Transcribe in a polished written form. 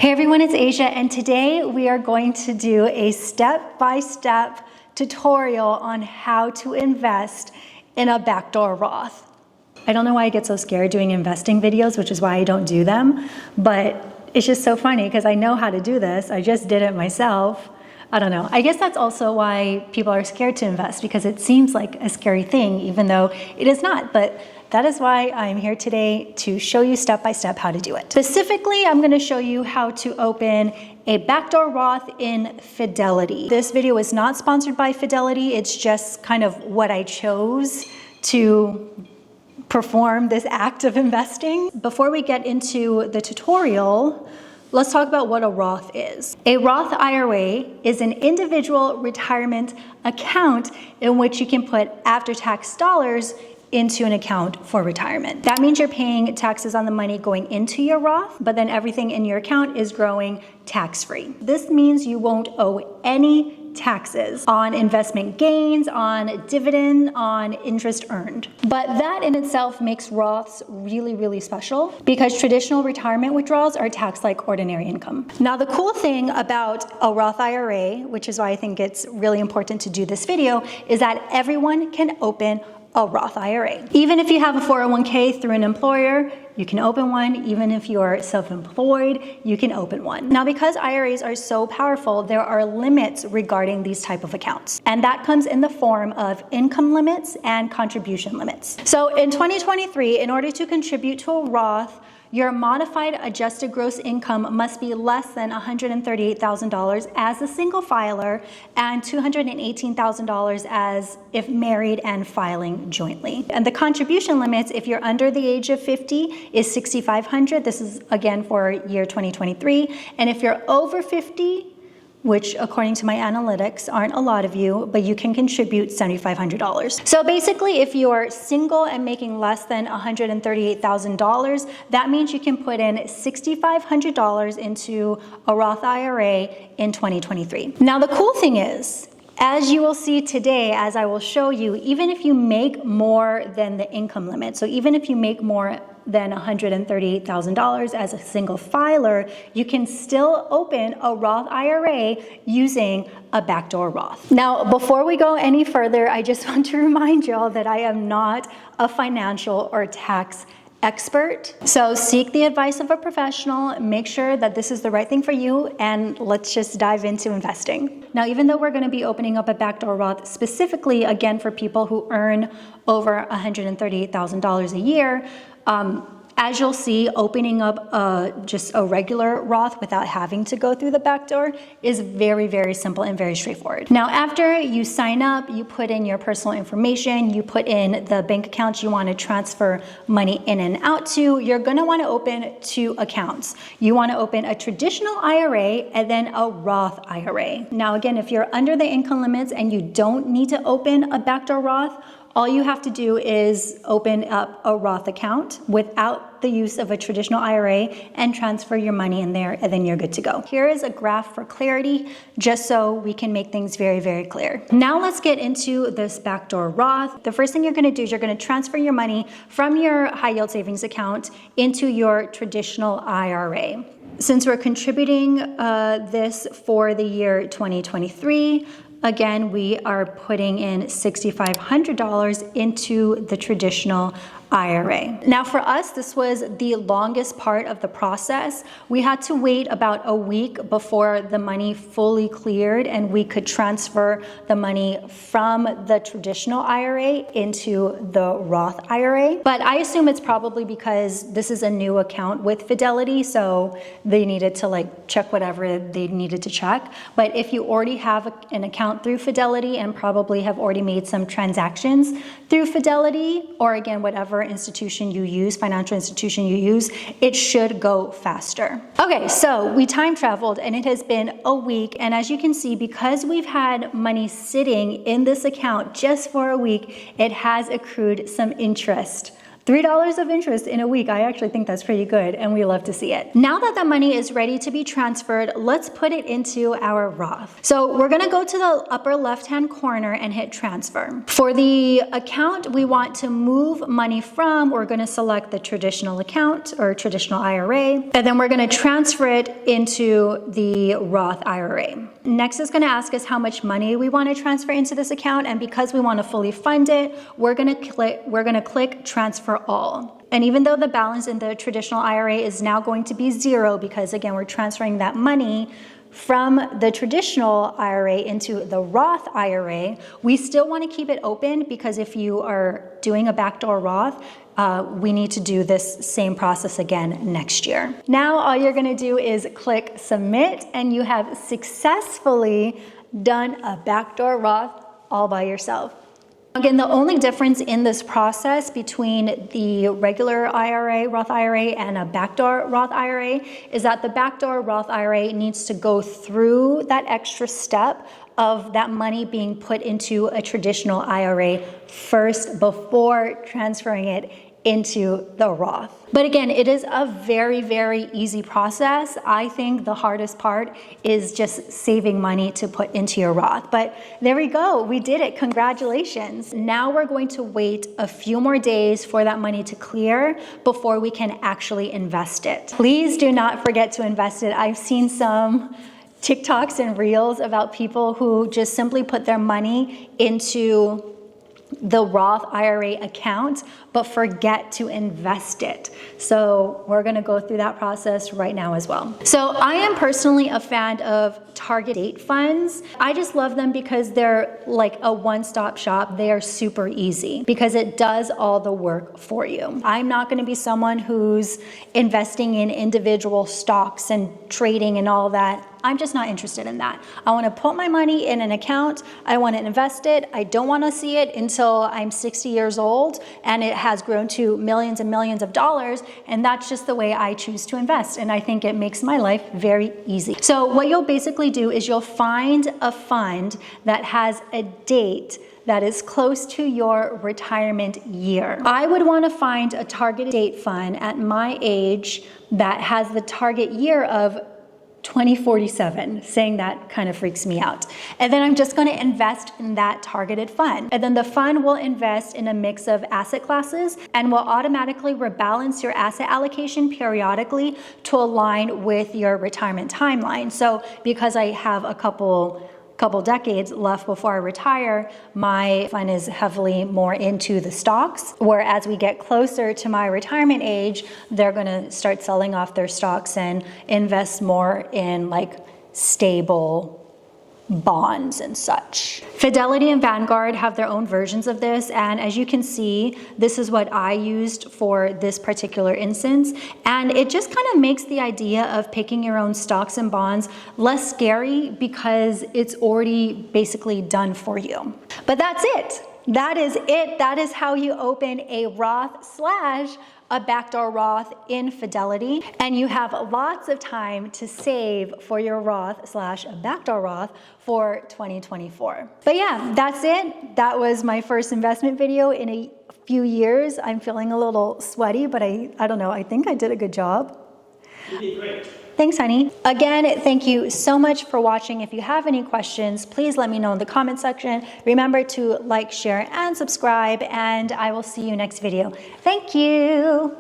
Hey everyone, it's Asia, and today we are going to do a step-by-step tutorial on how to invest in a backdoor Roth. I don't know why I get so scared doing investing videos, which is why I don't do them, but it's just so funny because I know how to do this. I just did it myself. I don't know. I guess that's also why people are scared to invest, because it seems like a scary thing, even though it is not. But that is why I'm here today, to show you step-by-step how to do it. Specifically, I'm gonna show you how to open a backdoor Roth in Fidelity. This video is not sponsored by Fidelity. It's just kind of what I chose to perform this act of investing. Before we get into the tutorial, let's talk about what a Roth is. A Roth IRA is an individual retirement account in which you can put after-tax dollars into an account for retirement. That means you're paying taxes on the money going into your Roth, but then everything in your account is growing tax-free. This means you won't owe any taxes on investment gains, on dividend, on interest earned. But that in itself makes Roths really, really special, because traditional retirement withdrawals are taxed like ordinary income. Now, the cool thing about a Roth IRA, which is why I think it's really important to do this video, is that everyone can open a Roth IRA. Even if you have a 401k through an employer, you can open one. Even if you're self-employed, you can open one. Now, because IRAs are so powerful, there are limits regarding these type of accounts. And that comes in the form of income limits and contribution limits. So in 2023, in order to contribute to a Roth, your modified adjusted gross income must be less than $138,000 as a single filer and $218,000 as if married and filing jointly. And the contribution limits, if you're under the age of 50, is $6,500. This is again for year 2023. And if you're over 50, which according to my analytics aren't a lot of you, but you can contribute $7,500. So basically, if you're single and making less than $138,000, that means you can put in $6,500 into a Roth IRA in 2023. Now, the cool thing is, as you will see today, as I will show you, even if you make more than the income limit, so even if you make more than $138,000 as a single filer, you can still open a Roth IRA using a backdoor Roth. Now, before we go any further, I just want to remind y'all that I am not a financial or tax expert. So seek the advice of a professional, make sure that this is the right thing for you, and let's just dive into investing. Now, even though we're going to be opening up a backdoor Roth specifically, again, for people who earn over $138,000 a year, as you'll see, opening up just a regular Roth without having to go through the backdoor is very, very simple and very straightforward. Now, after you sign up, you put in your personal information, you put in the bank accounts you want to transfer money in and out to. You're going to want to open two accounts. You want to open a traditional IRA and then a Roth IRA. Now, again, if you're under the income limits and you don't need to open a backdoor Roth, all you have to do is open up a Roth account without the use of a traditional IRA and transfer your money in there, and then you're good to go. Here is a graph for clarity, just so we can make things very, very clear. Now let's get into this backdoor Roth. The first thing you're gonna do is you're gonna transfer your money from your high yield savings account into your traditional IRA. Since we're contributing this for the year 2023, again, we are putting in $6,500 into the traditional IRA. Now, for us, this was the longest part of the process. We had to wait about a week before the money fully cleared and we could transfer the money from the traditional IRA into the Roth IRA. But I assume it's probably because this is a new account with Fidelity, so they needed to check whatever they needed to check. But if you already have an account through Fidelity and probably have already made some transactions through Fidelity, or again, whatever institution you use, financial institution you use, it should go faster. Okay, so we time traveled and it has been a week. And as you can see, because we've had money sitting in this account just for a week, it has accrued some interest $3 of interest in a week. I actually think that's pretty good, and we love to see it. Now that the money is ready to be transferred, let's put it into our Roth. So we're gonna go to the upper left-hand corner and hit transfer. For the account we want to move money from, we're gonna select the traditional account or traditional IRA, and then we're gonna transfer it into the Roth IRA. Next is gonna ask us how much money we wanna transfer into this account, and because we wanna fully fund it, we're gonna click transfer all. And even though the balance in the traditional IRA is now going to be 0, because again, we're transferring that money from the traditional IRA into the Roth IRA, we still want to keep it open, because if you are doing a backdoor Roth, we need to do this same process again next year. Now all you're going to do is click submit, and you have successfully done a backdoor Roth all by yourself. Again, the only difference in this process between the regular IRA, Roth IRA, and a backdoor Roth IRA is that the backdoor Roth IRA needs to go through that extra step of that money being put into a traditional IRA first before transferring it into the Roth. But again, it is a very, very easy process. I think the hardest part is just saving money to put into your Roth. But there we go, we did it, congratulations. Now we're going to wait a few more days for that money to clear before we can actually invest it. Please do not forget to invest it. I've seen some TikToks and Reels about people who just simply put their money into the Roth IRA account, but forget to invest it. So we're gonna go through that process right now as well. So I am personally a fan of target date funds. I just love them because they're like a one-stop shop. They are super easy because it does all the work for you. I'm not gonna be someone who's investing in individual stocks and trading and all that. I'm just not interested in that. I wanna put my money in an account, I wanna invest it, I don't wanna see it until I'm 60 years old and it has grown to millions and millions of dollars, and that's just the way I choose to invest, and I think it makes my life very easy. So what you'll basically do is you'll find a fund that has a date that is close to your retirement year. I would wanna find a target date fund at my age that has the target year of 2047, saying that kind of freaks me out. And then I'm just gonna invest in that targeted fund. And then the fund will invest in a mix of asset classes and will automatically rebalance your asset allocation periodically to align with your retirement timeline. So because I have a couple decades left before I retire, my fund is heavily more into the stocks, where as we get closer to my retirement age, they're gonna start selling off their stocks and invest more in like stable bonds and such. Fidelity and Vanguard have their own versions of this, and as you can see, this is what I used for this particular instance, and it just kind of makes the idea of picking your own stocks and bonds less scary because it's already basically done for you. But that's it. That is it. That is how you open a Roth / a backdoor Roth in Fidelity, and you have lots of time to save for your Roth / a backdoor Roth for 2024. But yeah, that's it. That was my first investment video in a few years. I'm feeling a little sweaty, but I don't know, I think I did a good job. You did great. Thanks, honey. Again, thank you so much for watching. If you have any questions, please let me know in the comment section. Remember to like, share, and subscribe, and I will see you next video. Thank you.